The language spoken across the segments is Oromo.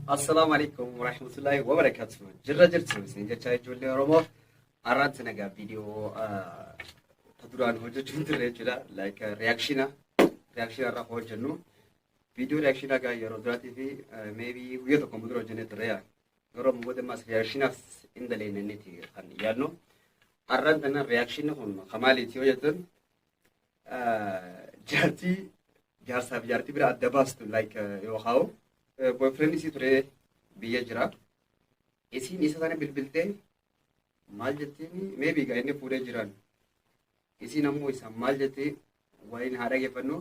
Assalamualaikum warahmatullahi wabarakatuh. Jirra jirtu isin jecha ijoollee Oromoo har'aatti nagaa viidiyoo ta duraan hojjechuun turre jechuudha. Like reaction irraa hojjennu. Viidiyoo reaction gaa yeroo duraatii fi maybe guyyaa tokko dura hojjennee turre yaa. Yeroo booda mas reaction in daleenneeti kan yaadnu. Har'aan tana reaction kun kamaaliiti yoo jettan jaarsaaf jaartii bira adda baastu like yoo haa'u. Boyfriend isii ture biyya jira. Isiin isa sana bilbiltee maal jetteeni maybe gaa inni fuudhee jiran. Isiin ammoo isa maal jettee waliin haa dhaggeeffannu.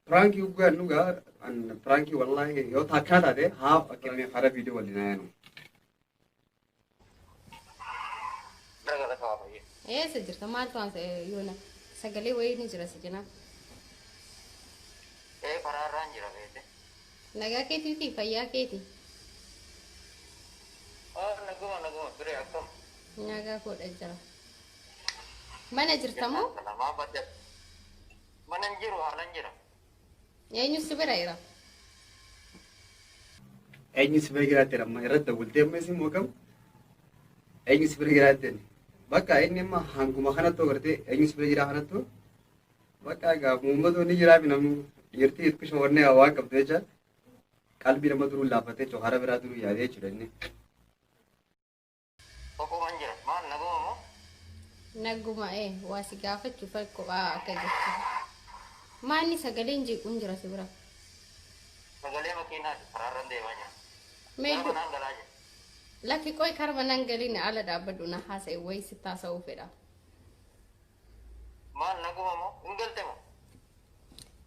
Pranki ugaa nugaa pranki wallahi yoo takkaa taate haa akkamiin hara viidiyoo waliin haayanu. Eessa jirta maaltu waan yoona sagalee wayii ni jira si jina. Karaarraan jira beete. Nagaa keetii fi fayyaa keetii. Naguma biree akkam. Nagaa koodha jira. Mana jirta moo? Namaa badda. Mana hin jiru haalan jira. Eenyu si bira jira? Eenyu si bira jiraatteen amma irratti dawwaltee amma isin mookamu? Eenyu si bira jiraatteen? Bakka inni amma hanguma kanattuu agartee eenyu si bira jiraa kanattuu? Bakka egaa uummattoonni jiraafi namni dhiirtii itti shawarnee waan qabdu jecha qalbii nama duruu laaffatee hara biraa duruu yaadee jechuudha inni. Tokkoman jira. Maal naguma moo? Naguma waa si gaafachuuf kophaa akka jirtu. Maanni sagaleen jeequun jira si bira? Sagalee makiinaati. Karaarraan deemaa jira. Meeddu Manaan galaa jira. lakki qoy karma nan galiin ala dhaabbadhu na haasa'e wayii si taasa'uu fedha. Maal naguma moo? Hin galte moo?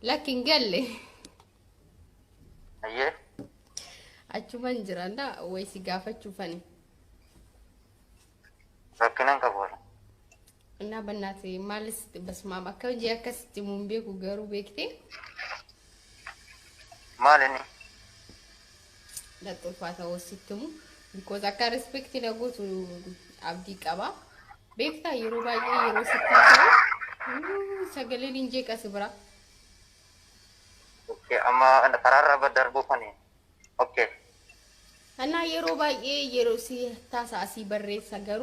Lakki hin galle. Ayyee. Achuman jiranda wayii si gaafachuufani. Rakkinaan qabu. እና በእናትህ ማልስ በስማም አካውጂ ያከስቲ ሙምቤኩ ገሩ ቤክቴ Maal inni? ለጥፋታ ወሲትሙ ቢኮዝ አካ ሪስፔክት ለጎቱ አብዲ ቀባ ቤክታ የሮባዬ የሮስታታ ሰገሌ ሊንጄ ቀስብራ Okay, amma karaarraa baddarbu kani. Okay. እና የሮባዬ የሮሲ ታሳሲ በሬሳ ገሩ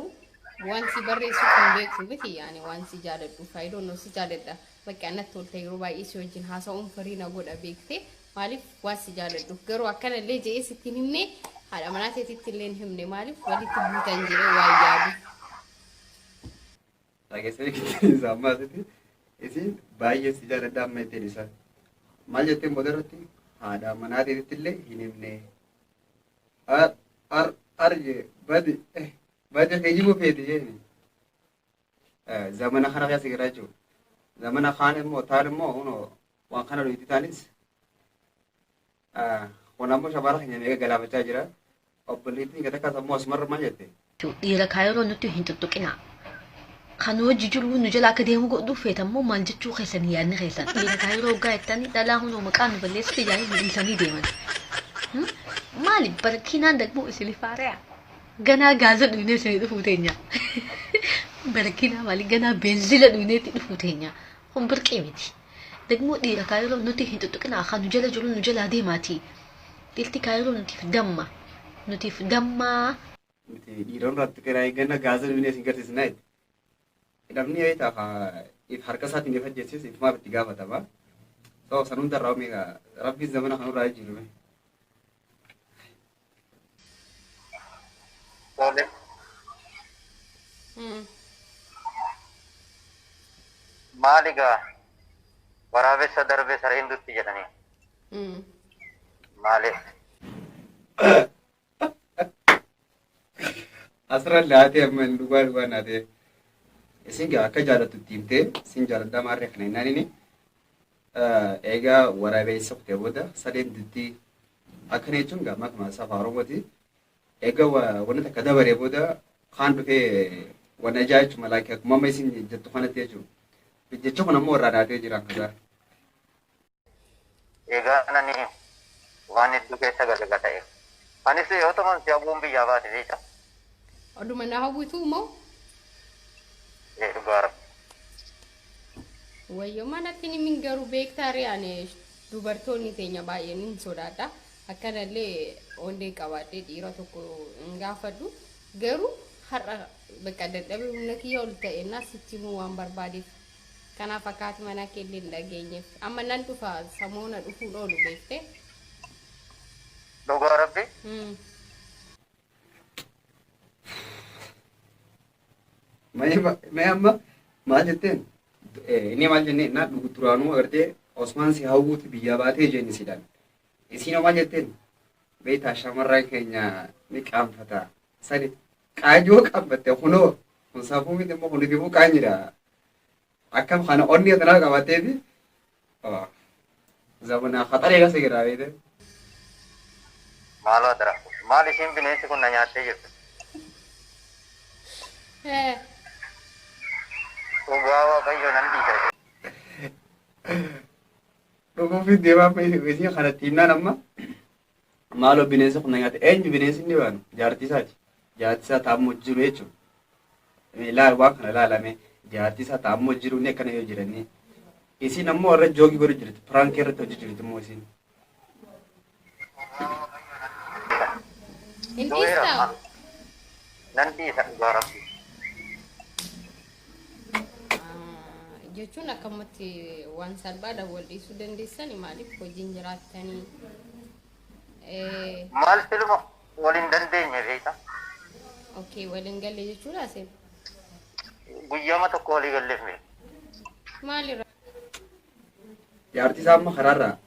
ዋንሲ በሬሱ ኮንቤክቱ ብት ያኔ ዋንሲ ጃለዱ ፋይዶ ነው ሲጃለዳ በቃ ነቶል የሮባዬ ሲወጅን ሀሳውን ፍሪ ነው ጎዳ ቤክቴ ማሊፍ ዋሲ ጃለዱ ገሩ አከለ ለጄ ሲቲኒኔ ሀዳ ማናቴ ትትለን ህምኔ ማሊፍ ወሊት ቡታንጂ ዋያዱ Dhageessanii kittiin ammaasitti isin baay'ee si jaaladha amma ittiin isa. Maal jetteen booda irratti haadha manaatiin illee hin himne. Badi geejjiba feeti jeeni. Zamana kana keessa jira jechuudha. Zamana kaan immoo taan immoo waan kana dhuyti taanis. Kun ammoo shabara keenya meeqa galaafachaa jira. Obboleettiin gata kaas ammoo asumarra maal jette? dhiira kaayiroo nuti hin tuttuqina. Kan hojii jiru nu jala akka deemu godhu feetammoo maal jechuu keessan yaadni keessan. Dhiira kaayiroo hoggaa jettanii dhalaa hunoo maqaan nu balleessite yaa'ii dhiisanii deeman. Maali barakinaan dagmoo isin faare'a. Ganaa gaaza dhuunee isin dhufuu teenya. Barakinaa maali ganaa beenzila dhuuneetti dhufuu teenya. Kun birqee miti. Dagmoo dhiira kaayiroo nuti hin tuttuqina kan nu jala jiru nu jala deemaati. Dhiirti kaayiroo nutiif damma. Nutiif dammaa. Dhiironni irratti qeraa eegganna gaazaa dhuunee isin garsiisnaa jechuudha. Namni harka isaatiin if ajjeessis ifumaaf itti gaafatama. So san hunda irraa meeqa rabbiin zamana kanarraa jiru. Tole. Maal egaa waraabessa darbee sareen dutti jedhanii. Maaliif? Asirra laatee amma dhugaa naatee. Isin gaa akka jaalattutti himtee isin jaaladhaa maarree kana hinnaan inni eegaa waraabessa kutee booda sadeen dutti akkana jechuun gaa makuma safaa Oromooti. Egaa wanti takka dabaree booda kaan dhufee waan ajaa'ibu malaakii akkuma amma isin jettu kanatti jechuudha. Jecha kun ammoo irraa naatee jira akkasaa. Egaa nani waan hedduu keessa galaga ta'e. Anis yoo ta'u si abuun biyyaa baate jecha. Oduma na hawwitu moo? Dhugaara. Wayyo manatti ni min garuu beektaare ani dubartoonni teenya baay'een hin sodaadha. akkanallee ondee qabaadhee dhiira tokko hin gaafadhu garuu har'a bakka dadhabee humna kiyya ol ta'ennaa sitti himuu waan barbaadeef kanaaf akkaati mana keellee hin dhageenyeef amma nan dhufa samoona dhufuun oolu beektee. Dhugaa rabbi. Mee amma maal jetteen inni maal jennee na dhugu duraanuu agartee Osmaan si hawwuuti biyya baatee jenni sidhaan. Isiin maal jetteen beektaa shamarran keenya ni qaanfata sadi qaajoo qaanfatte kunoo kun saafuu miti immoo kun ifuu qaanyidha. Akkam kana onni tanaa qabateefi zamana khataree gasa giraa beekte. Maaloo dara maal isiin bineensi kun na nyaattee jirtu. Dhugaa waaqayyo nan dhiisa. Dhuguufi deemaa isiin kana tiimnaan amma maaloo bineensi kun na nyaatte eenyu bineensi inni baanu jaartisaati. Jaartisaa taa'ammoo jiru jechuudha. Ilaal waan kana ilaalame. Jaartisaa taa'ammoo jiru inni akkana yoo jiranii. Isiin ammoo warra joogii godhu jirti. Piraankii irratti hojii jirti immoo isiin. Nan dhiisa dhugaa rabbi. Jechuun akkamatti waan salphaadhaan wal dhiisuu dandeessani maaliif hojiin jiraattanii. Maal filma waliin dandeenye beektaa? Okay, waliin galle jechuudha aseen. Guyyaama tokko walii galleef mee? Maalirra? Jaartisaa amma karaarraa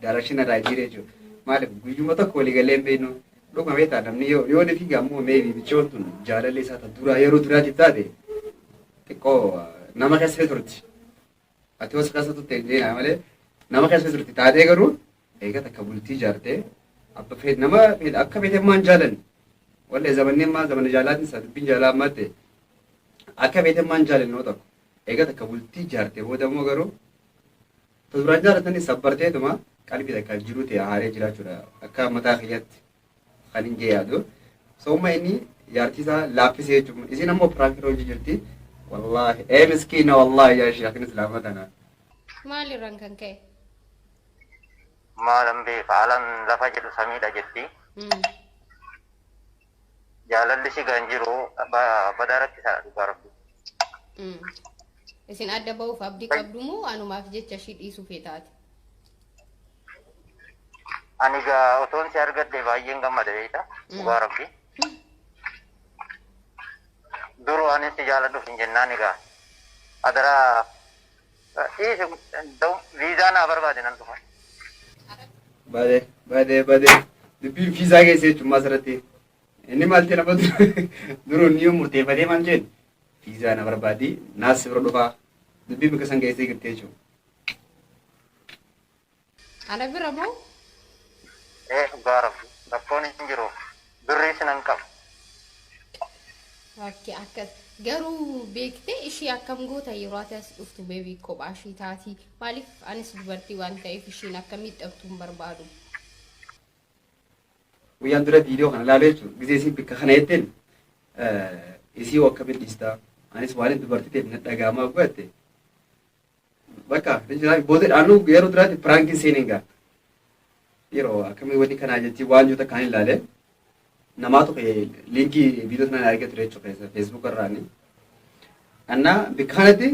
daarashin irraa jire jechuudha. Maaliif guyyuma tokko walii gallee hin beeknu dhuguma beektaa namni yoo ni fiigaa ammoo meebii bichoon tun jaalalli isaa duraa yeroo duraatiif taate xiqqoo nama keessa turti. Ati os keessa turte hin jeenaa malee nama keessa turti taatee garuu eegaa takka bultii ijaartee nama akka beekammaan jaalan wallee zamanneen zamana jaalaatiin isaa dubbiin jaalaa ammaatti akka beekammaan jaalannoo tokko eegaa takka bultii ijaartee booda immoo garuu duraan jaalatanii sabbarteetuma qalbii takka jiru ta'e haaree jiraachuudha akka mataa kiyyaatti kan hin jee yaadu. Sooma inni jaartisaa laaffisee jechuudha. Isin ammoo piraakii hojii jirti. Wallaahi miskiina wallaahi yaa sheekin islaama tanaa. Maalirraan kan ka'e? Maalan beeka haalaan lafa jedhu samiidha jetti. Jaalalli si kan jiru badaa rakkisaadha dhugaa rabbi. Isin adda ba'uuf abdii qabdu moo anumaaf jecha ishii dhiisuu feetaati? Ani gaa otoon si argadde baay'een gammada beektaa dhugaa rabbi. Duruu anis si jaaladhuuf hin jennaan egaa adaraa viizaa naa barbaade nan dhufa. Baadee dubbiin viizaa geessee jechuun asirratti inni maal ta'e nama duruu ni murteeffatee maal jeen viizaa na barbaadi naas bira dhufaa dubbii bakka san geessee girtee jechuudha. Ana bira moo? Dhugaa rabbi rakkoon hin jiru birriis nan qaba. Akkas garuu beektee ishii akkam goota yeroo ati as dhuftu beebii kophaa ishii taati maaliif anis dubartii waan ta'eef ishiin akka miidhagtu hin barbaadu. Guyyaan dura viidiyoo kana ilaalee jechuudha gisee isiin bakka kana jetteen isii akkamiin dhiistaa anis waan dubartii ta'eef na dhagaamaa godhatte bakka booda dhaanuu yeroo duraatti piraankiin seeneen gaa yeroo akkamii wanni kanaa jetti waan joota kaan ilaalee. Namaatu linkii viidiyoo sana argatu jechuudha keessa Facebook irraani. Anna bikkaanatti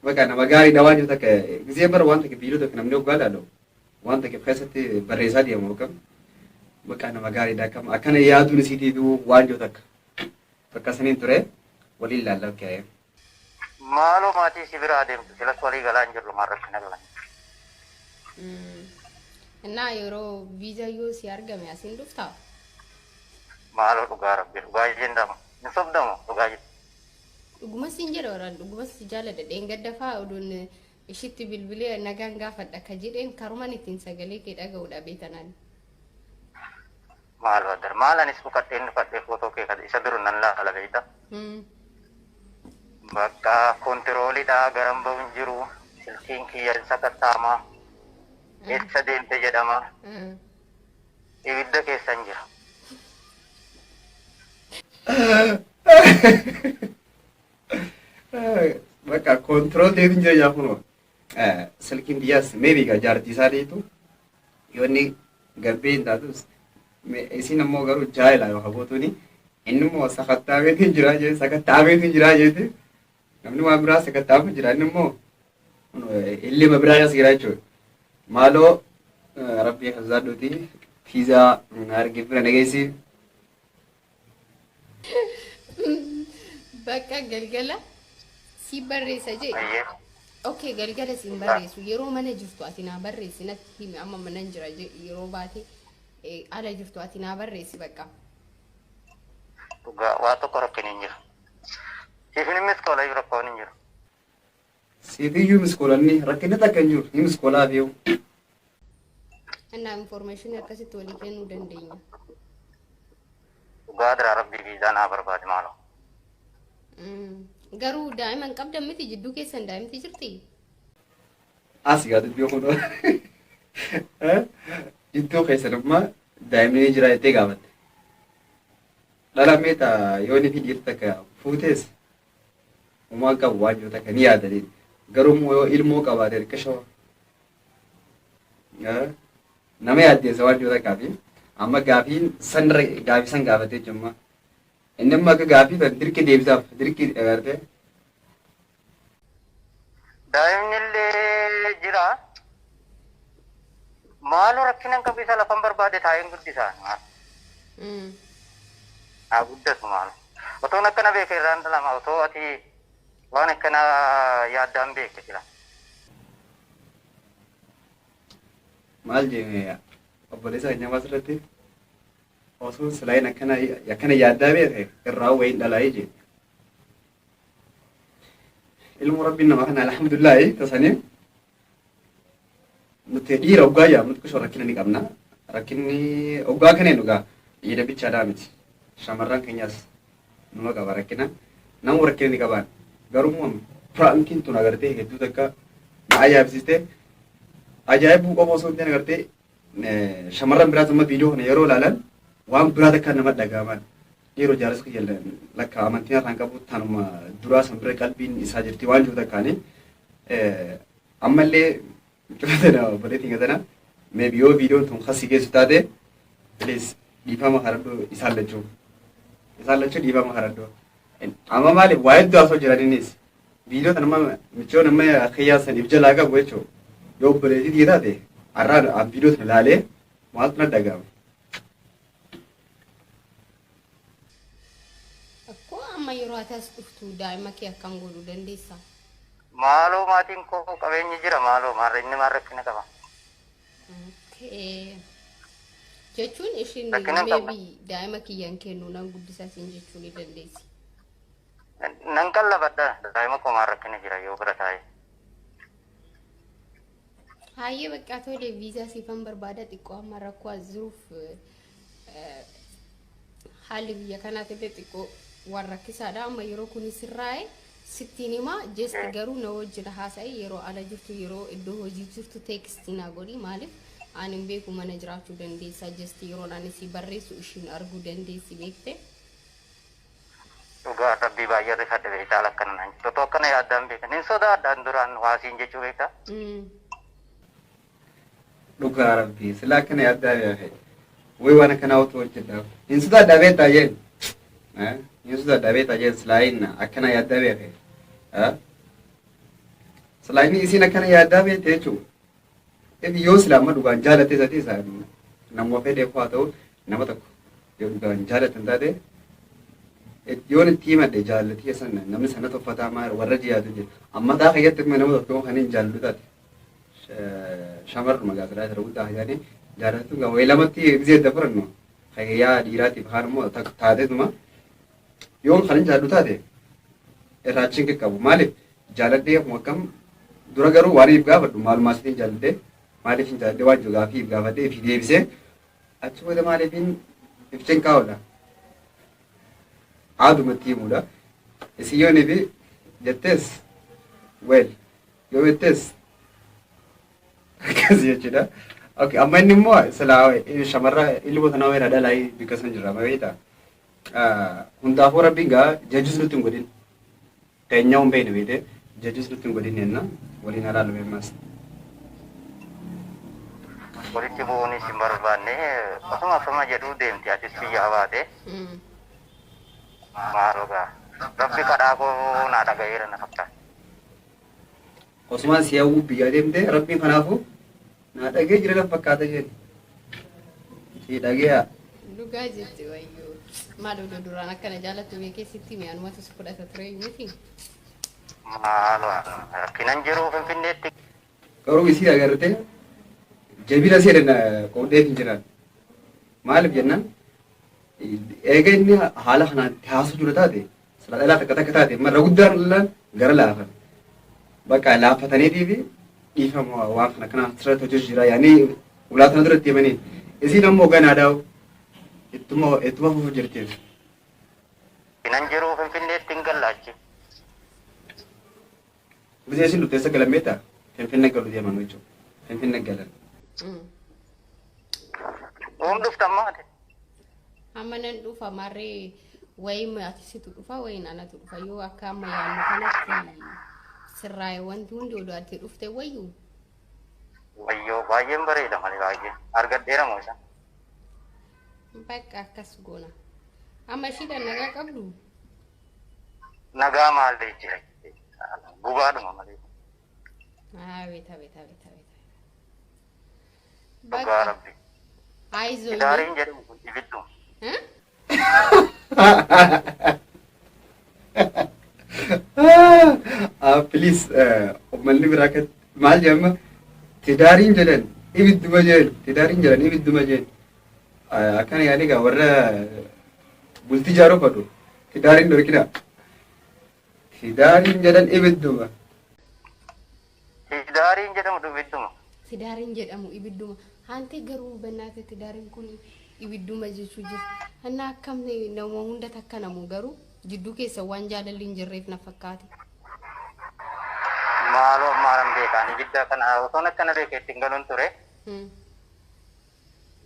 bakka nama gaariidha waan jiru takka gisee bara waan takka viidiyoo takka namni oggaa ilaalu waan takka keessatti barreessaa deemu akkam bakka nama gaariidha akkam akkana yaaduun isiitiif waan jiru takka bakka saniin ture waliin ilaalla ka'ee. Maaloo maatii si biraa deemtu silas walii galaa hin jirru maarratti na galan. Innaa yeroo viizaa yoo si argame asiin dhuftaa? Maaloo dhugaa rabbi dhugaa jendamu hin sobdamu dhugaa jendamu. Dhugumas hin jedha waraan dhugumas jaalladha dheengadda fa'aa oduun ishitti bilbilee nagaan gaafadha ka jedheen karuman ittiin sagalee kee dhaga'uudha beetanaan. Maaloo addar maalanis dhukadheen dhufadhee footoo kee isa duru nan laala beeyta. Bakka kontiroolidhaa garan ba'uun jiru silkiin kiyya sakattaamaa eessa deemte jedhama ibidda keessan jira. Bakka control deetiin jira jaafunoo silkiin biyyaas meebii gaa jaartii isaa deetu yoonni gabbeen taatus isin ammoo garuu jaayila yoo habootuuni inni immoo sakattaabeetiin jira jee sakattaabeetiin jira jeeti namni waan biraa sakattaafu jira inni immoo illima biraa as jira jechuudha maaloo rabbii hazaadhuuti fiizaa argee bira nageessi bakka galgala si barreessa jee. Ayyee. Okay, galgala siin barreessu yeroo mana jirtu ati naa barreessi natti himi amma mana jira yeroo baate ala jirtu ati naa barreessi bakka. Dhugaa waa tokko rakkin hin jiru. Siifin miskoola jiru rakkoon hin jiru. siifiyyuu miskoolanni rakkinni takka hin jiru ni miskoolaaf yoo Annaa information akkasitti walii kennuu dandeenya. Dhugaa dira rabbii viizaa naa barbaade maaloo. Garuu daa'iman qabdan miti jidduu keessan daa'imti jirti. as yaa dubbii kun jidduu keessanummaa daa'imni jira jettee gaafatte dhala meeta yoo ni fidii takka fuutees uumaan qabu waan jiru takka ni yaadate garuu yoo ilmoo qabaate hirka shawa nama yaaddeessa waan jiru takkaa fi amma gaafiin gaafii san gaafatee jimma inni amma akka gaafii kan dirqi deebisaaf dirqi agartee Daa'imni illee jira. Maaloo rakkina hin qabu isa lafan barbaade taa'een guddisaan. Haa guddatu maaloo. Otoon akkana beeke irraan dhalama otoo ati waan akkana yaaddaan beeke jira. maal jeeme obboleessa keenyaa asirratti osoo silaayin akkana yaaddaa beeke irraa wayiin dhalaa'ee jee ilmu rabbiin nama kana alhamdulillahi tasanii nuti dhiira oggaa yaamnu kusho rakkina ni qabna rakkinni oggaa kaneen dhugaa dhiira bichaadhaa miti shamarran keenyaas numa qaba rakkina namu rakkina ni qabaan garuu piraankiin tun agartee hedduu takka na ajaa'ibsiiste ajaa'ibuu qofa osoo hin ta'in agartee shamarran biraas amma viidiyoo kana yeroo ilaalan waan biraa takka nama dhaga'aman dhiiroo jaalas kiyya lakka amantiin irraan qabu tanuma duraa san bira qalbiin isaa jirti waan jiru takkaani ammallee cufatana obboleettiin gatana meebi yoo viidiyoon tun kasii geessu taate please dhiifama karadhoo isaan lachuu dhiifama karadhoo amma maaliif waa hedduu asoo jiraniinis viidiyoo tan amma michoon amma akkayyaa san if jalaa qabu jechuu yoo obboleettii dhiira taate har'aan viidiyoo tan ilaalee maaltu na dhaga'ama. Amma yeroo ati as dhuftu daa'ima kee akkam godhuu dandeessa? Maaloo maatiin koo qabeenyi jira maaloo maarra inni maal rakkina qaba. Jechuun ishiin Rakkina hin qabne. meebii daa'ima kiyyan kennu nan guddisaa siin jechuu ni dandeessi. Nan qallabadha daa'ima koo maal rakkina jira yoo bira taa'e. Hayyee bakka tole viizaa siifan barbaada xiqqoo amma rakkoo as jiruuf haalli biyya kanaatiillee xiqqoo waan rakkisaadha amma yeroo kun sirraa'e sittiin himaa jeesti garuu na wajjin haasa'e yeroo ala jirtu yeroo iddoo hojii jirtu teekstii naa godhi maaliif ani hin beeku mana jiraachuu dandeessa jeesti yeroo ani si barreessu ishiin arguu dandeessi beekte. Dhugaa rabbii baay'ee rifadhe beektaa akkana naan jiru. Otoo akkana yaaddaan beekan hin sodaadhaan duraan waasiin jechuu beektaa. Dhugaa rabbii sila akkana yaaddaa beeke way waan akkanaa otoo hojjedhaaf hin sodaadhaa beektaa jeen hin sodaadhaa beektaa jeen silaayin akkana yaaddaa beeke silaayin isin akkana yaaddaa beekte jechuudha yoo sila amma dhugaan jaalatte isati isaa nama fedheef haa ta'u nama tokko yoo dhugaan jaalatte taate yoon itti himadhe jaallatii san namni sana tuffataa maal warra jiyaatu jira amma taa fayyatti nama tokko kan hin jaallu taate shamarru magaasalaa jira guddaa yaani jaalatu ga way lamatti gizee dafaranno hayyaa dhiiraatiif haan immoo taatetuma yoon kan hin jaallu taate irraachiin qaqqabu maaliif jaaladhee akkam dura garuu waan if gaafadhu maalumaa sitiin jaaladhee maaliif hin jaaladhee waan jiru gaafii if gaafadhee fi deebisee achi booda maaliifin if cinqaa'udha aadumatti himuudha isin yoon ifi jettees weel yoo jettees akkasii jechuudha. Okay, amma inni immoo silaa shamarra ilmoo tanaa weera dhalaa bikka san jirra mabeeta. Hundaafuu rabbiin gaa jajjus nutti hin godhin. Keenyaa hin beekne beete jajjus nutti hin godhin jenna waliin alaalu beemaas. walitti bu'uunis hin barbaanne osuma afama jedhuu deemti atis biyyaa baate maaloo gaa rabbi kadhaa koo naa dhagayeera na fakkaata. Osman si hawwu biyya deemte rabbiin kanaafuu naa dhagee jira na fakkaata jedhe. Si dhageeyaa. Dhugaa jirti wayyoo. Maal oduu duraan akkana jaallattu beekee sitti mi'aanumatu si fudhata ture miti. Maaloo rakkinan jiru Finfinneetti. Garuu isii agartee jabina seedan qoodheef hin jiran. Maaliif jennaan eega inni haala kanaan taasisuu jiru taate sila dhalaa takka taate marra guddaan illaan gara laafan. Bakka laafatanii fi dhiifama waan kana kanaaf sirriitti hojjetu jira yaani ulaatana duratti himanii isiin ammoo ganaadhaa ittuma fufuu jirti. Rakkinan jiru Finfinneetti hin gallaachi. Bisee isin dhufteessa galammeetta Finfinne galu deeman jechuudha. Finfinne galan. Dhuftammaa ati. Amma nan dhufa marree wayii ati situ dhufa wayiin anatu dhufa yoo akka amma yaannu kanatti sirraa'e wanti hundi oduu ati dhufte wayyuu. Wayyoo baay'een bareeda malee baay'ee argadheera moo isa. Bakka akkas goona. Amma ishiidhaan nagaa qabdu. Nagaa maallee jira gubaadhuma malee. Beeta. Dhugaa rabbi. Aizoo. Daariin jedhamu kun ibidduma. Please uummanni biraa kan maal jedhama tidaariin jedhan ibidduma jedhan tidaariin jedhan ibidduma jedhan akkana yaadee gaa warra bultii ijaaruu fadhu tidaariin dorkina tidaariin jedhan ibidduma. Tidaariin jedhamu ibidduma. Tidaariin jedhamu ibidduma. Hanti garuu bannaate tidaariin kun ibidduma jechuu jira. Hanna akkamne nama hunda takka namu garuu jidduu keessa waan jaalalli hin jirreef na fakkaate. Maaloo maalan beekaan ibidda kana osoon akkana beekee ittiin galuun ture.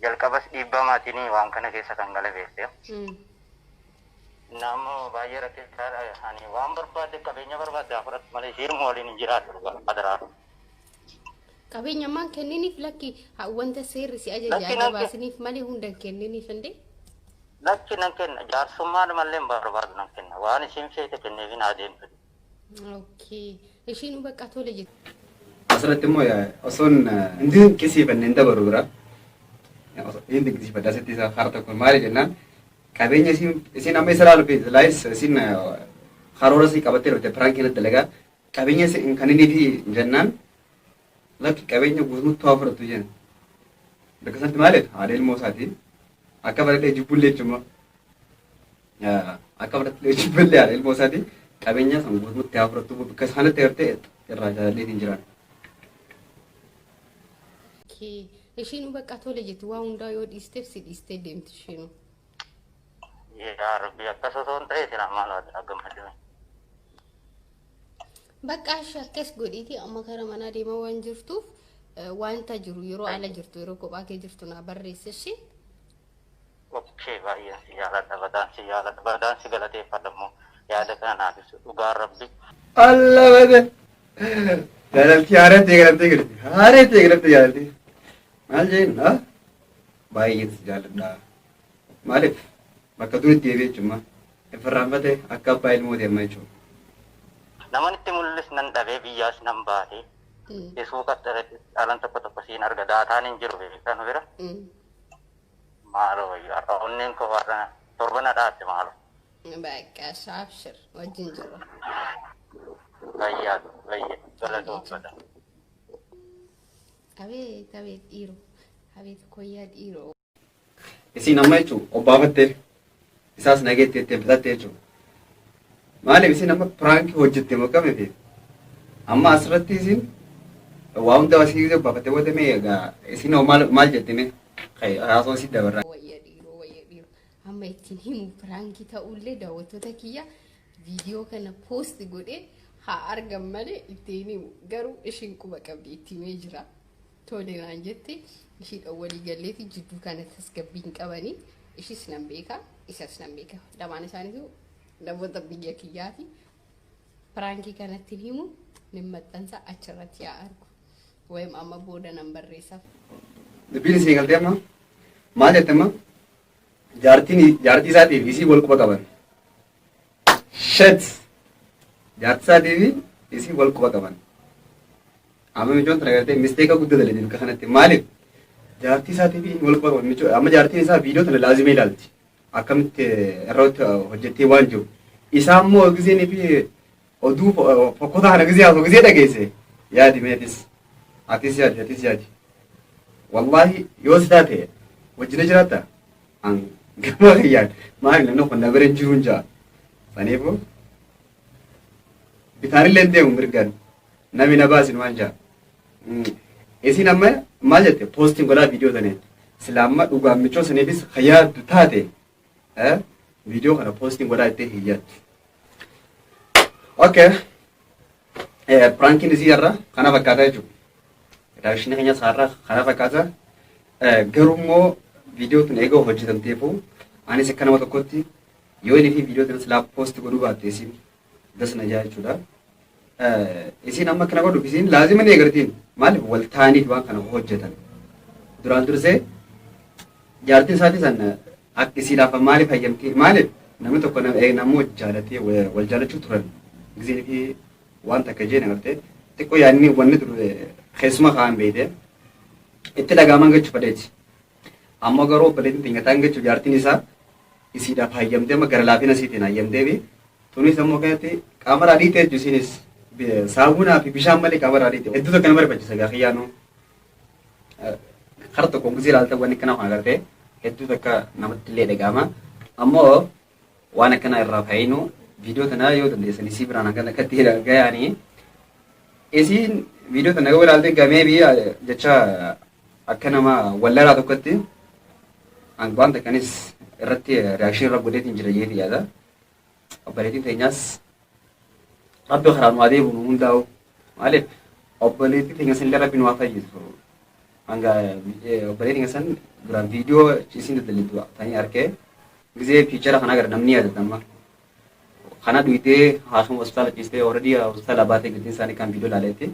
Jalqabas dhiibbaa maatiin waan kana keessa kan gala beekte. Namoo baay'ee rakkisaadha ani waan barbaadde qabeenya barbaadde fudhatu malee hirma waliin hin jiraatu qadaraa. Qabeenyummaan kenniniif lakki wanta seerri si ajaja baasiniif malee hunda kenniniif indee. Lakki nan kenna jaarsummaan mallee barbaadu nan kenna waan isin feete kenneef hin adeemtu. Okay. Ishiin bakka tole jirti. Asirratti immoo osoon hindi qisiifanneen dabaru bira hindi qisiifadhaa sitti isa haara tokko maali jennaan qabeenya isin amma isa laalu laayis isin karoora isii qabattee dhufte piraankiin dalagaa qabeenya isin kan inni fi jennaan lakki qabeenya guutumatti waa fudhatu jenna. Bakka sanatti maaliif haadha ilmoo isaatiin akka baratee jibbullee jechuudha. Akka baratee jibbullee haadha ilmoo isaatiin qabeenya san guutumatti waa fudhatu bakka isaanitti gartee irraa jaalallee hin jiran. Ishiin bakka tole jirti waa hundaa yoo dhiisteef si dhiistee deemti ishiin. Yaa rabbi akkas osoo hin ta'e sila maal waa gammadame. Bakka akkas godhiiti amma kara manaa deemaa waan jirtuuf wanta jiru yeroo ala jirtu yeroo kophaa kee jirtu naa barreesse ishee. Okkee baay'een si yaaladha badaan si galateeffadha immoo yaada kana naaf ibsu dhugaan rabbi. Allah bade jaalalti haareettee galatti jaalalti maal jenna baay'ee si jaaladha maaliif bakka duritti deebi'e jechuudha ifirraanfatee akka abbaa ilmoo deemaa jechuudha. Naman itti mul'is nan dhabee biyyaas nan baate. Isuu qaxxaretti dhalan tokko siin arga daataan hin jiru beekan bira. Maaloo har'a onneen koo warra torba na dhaatte maaloo. Bakka shaabshir wajjin jiru. Baay'ee galatoofadha. Abeet dhiiroo abeet koyyaa dhiiroo. Isin amma jechuun obbaafattee isaas nageetti ittiin fixattee jechuudha. Maaliif isin amma piraanki hojjette mokkame fi amma asirratti isin waa hunda asii obbaafattee boodame egaa isin maal jettime haasoo isin dabarraa. Wayya dhiiroo amma ittiin himu piraanki ta'ullee daawwattoota kiyya viidiyoo kana poosti godhee haa argan malee ittiin himu garuu ishiin quba qabdi ittimee jira. Tole naan jette ishiidhaan walii galleeti jidduu kana tasgabbiin qabanii ishis nan beeka isas nan beeka lamaan isaaniitu namoota biyya kiyyaati pirankii kanatti himu ni maxxansa achirratti yaa argu wayim amma booda nan barreessaaf. dubbiin isii galtee amma maal jette amma jaartii isaatiif isii wal quba qaban. Shet jaartii isaatiif isii wal quba qaban. Amma michoon tana gartee misteeka guddaa dalalee bakka kanatti maaliif jaartii isaatiif wal quba qaban michoo amma jaartiin isaa viidiyoo tana laazimee ilaalti. Akkamitti irratti hojjettee waan jiru. Isaa immoo giseen fi oduu fokkotaa kana gisee dhageesse yaadi meetis atis yaadi. Wallahi yoo sidaa ta'e wajjina jiraatta an gama kiyyaan maali namni kun na biraan jiruun jaa saniifuu bitaanillee deemu mirgaan nami na baasin waan jaa isin amma maal jette poostiin godhaa viidiyoo taneen sila amma dhugaan michoo saniifis hayyaaddu taate viidiyoo kana poostiin godhaa ittee hiyyaatti. Okay, prankiin isii irra kana fakkaataa jechuudha. Reakshinii keenya isaarraa kana fakkaata. Garuu immoo viidiyoo tun eega hojjetamteefu anis akka nama tokkotti yoo inni fi viidiyoo tun silaa poost godhuu baatte isin dasna jaa jechuudha. Isin amma kana godhu isin laazima ni eegartiin maaliif wal ta'anii waan kana hojjetan. Duraan dursee jaartiin isaatii san akka isiidhaaf maaliif hayyamtii maaliif namni tokko nama jaalatee wal jaalachuu turan gisee fi waan takka jeen agartee xiqqoo yaadni wanni ture keessuma kaan beekte itti dhagaaman gachuu fadheeti. Amma garuu obboleettiin xingataan gachuu jaartiin isaa isiidhaaf hayyamtee amma gara laafina isiitiin hayyamtee fi tunis ammoo kanatti qaama raadii ta'e isinis saamunaa fi bishaan malee qaama raadii ta'e hedduu tokko nama barbaachisa gaafiyyaanuu. Kara tokko gisee ilaalta wanni kana kan agartee hedduu takka namatti illee dhagaama. Ammoo waan akkana irraa fayyinu viidiyoo tana yoo dandeessan isii biraan akkatti gayaanii isiin viidiyoo tana yoo ilaalte gamee biyya jecha akka nama wallaraa tokkotti waan takkanis irratti reakshinii irra godheetiin jira jeeti yaada. Obboleettiin teenyaas rabbi karaa nu adeemu nu hundaa'u maaliif obboleettiin teenya sanillee rabbi nu haa fayyisu. Hanga obboleettiin san duraan viidiyoo isiin daldalitu ta'anii arkee gisee fiichara kana gara namni yaadatamma. Kana duwitee haasuma hospitaala ciistee already hospitaala baatee gatiin isaanii kan viidiyoo ilaaleetti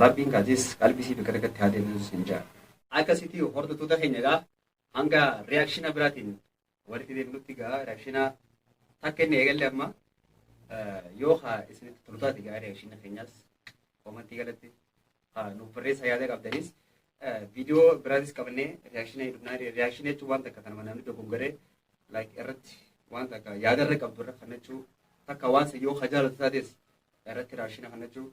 rabbiin kaasis qalbisii bakka takkatti haa deebisus hin jaa. Akkasitti hordoftoota keenya egaa hanga reaakshina biraatiin walitti deebinutti egaa reaakshina takka inni eegalle amma yoo haa isinitti toltaati egaa reaakshina keenyaas komantii galatti nuuf barreessaa yaada qabdanis viidiyoo biraatis qabannee reaakshina hidhufnaa reaakshina jechuun waan takka kanuma namni dogongoree irratti waan takka yaada irra qabdu irra kannachuu takka waan yoo hajaalatu taates irratti reaakshina kannachuu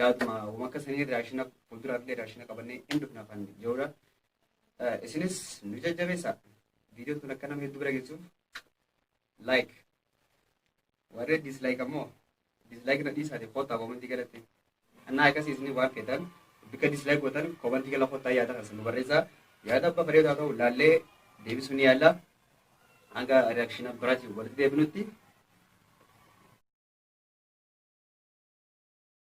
yaaduma akka sanii reaakshina fuulduraafillee reaakshina qabannee hin dhufna kan jirudha. Isinis nu jajjabeessaa viidiyoon tun akka nama hedduu bira geessuuf like warreen dislike ammoo dislike na dhiisaate kottaa komantii galatti annaa akkasii isin waan feetan bika dislike gootan komantii gala kottaa yaada kan nu barreessaa yaada abbaa bareedaa ta'u laallee deebisuu ni yaalla hanga reaakshina biraatiif walitti deebinutti